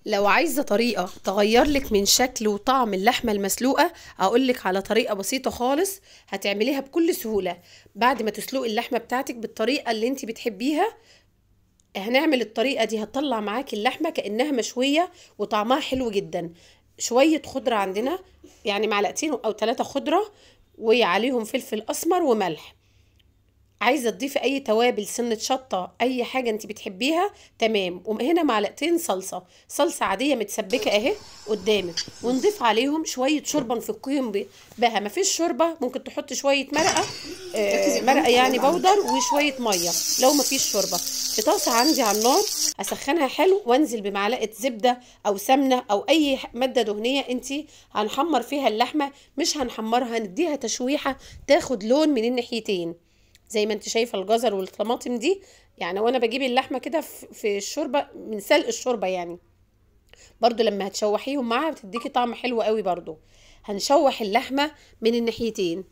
لو عايزة طريقة تغيرلك من شكل وطعم اللحمة المسلوقة أقولك على طريقة بسيطة خالص هتعمليها بكل سهولة. بعد ما تسلقي اللحمة بتاعتك بالطريقة اللي انت بتحبيها، هنعمل الطريقة دي هتطلع معاكي اللحمة كأنها مشوية وطعمها حلو جدا. شوية خضرة عندنا، يعني معلقتين أو 3 خضرة، وعليهم فلفل أسمر وملح. عايزه تضيفي اي توابل، سنه شطه، اي حاجه انت بتحبيها تمام. وهنا معلقتين صلصه عاديه متسبكه اهي قدامك، ونضيف عليهم شويه شوربه نفكيهم بها. مفيش شوربه ممكن تحطي شويه مرقه، مرقه يعني بودر، وشويه ميه لو مفيش شوربه. في طاسه عندي على النار اسخنها حلو، وانزل بمعلقه زبده او سمنه او اي ماده دهنيه انت هنحمر فيها اللحمه. مش هنحمرها، هنديها تشويحه تاخد لون من الناحيتين زي ما انت شايفه الجزر والطماطم دي. يعني وانا بجيب اللحمه كده في الشوربه من سلق الشوربه يعني، برضو لما هتشوحيهم معاها بتديكي طعم حلو قوي. برضو هنشوح اللحمه من الناحيتين.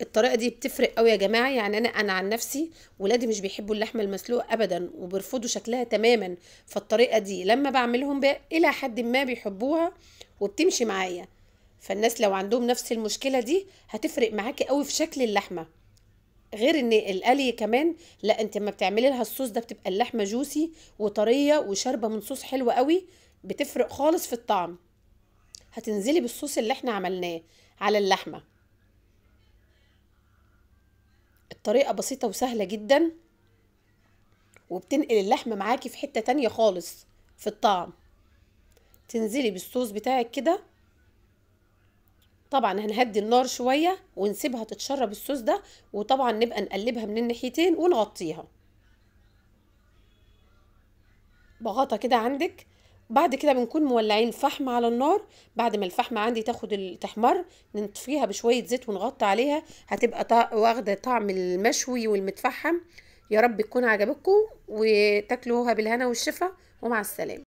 الطريقه دي بتفرق قوي يا جماعه. يعني انا عن نفسي ولادي مش بيحبوا اللحمه المسلوقه ابدا وبيرفضوا شكلها تماما، فالطريقه دي لما بعملهم بقى الى حد ما بيحبوها وبتمشي معايا. فالناس لو عندهم نفس المشكله دي هتفرق معاكي قوي في شكل اللحمه. غير ان القلي كمان، لا انت لما بتعملي لها الصوص ده بتبقى اللحمه جوسي وطريه وشاربه من صوص حلو قوي، بتفرق خالص في الطعم. هتنزلي بالصوص اللي احنا عملناه على اللحمه. الطريقه بسيطه وسهله جدا، وبتنقل اللحمه معاكي في حته تانية خالص في الطعم. تنزلي بالصوص بتاعك كده. طبعا هنهدي النار شويه ونسيبها تتشرب الصوص ده، وطبعا نبقى نقلبها من الناحيتين ونغطيها بغطا كده عندك. بعد كده بنكون مولعين فحم على النار. بعد ما الفحم عندي تحمر، نطفيها بشوية زيت ونغطي عليها. هتبقى واخدة طعم المشوي والمتفحم. يا رب تكون عجبكم وتاكلوها بالهنا والشفا، ومع السلامة.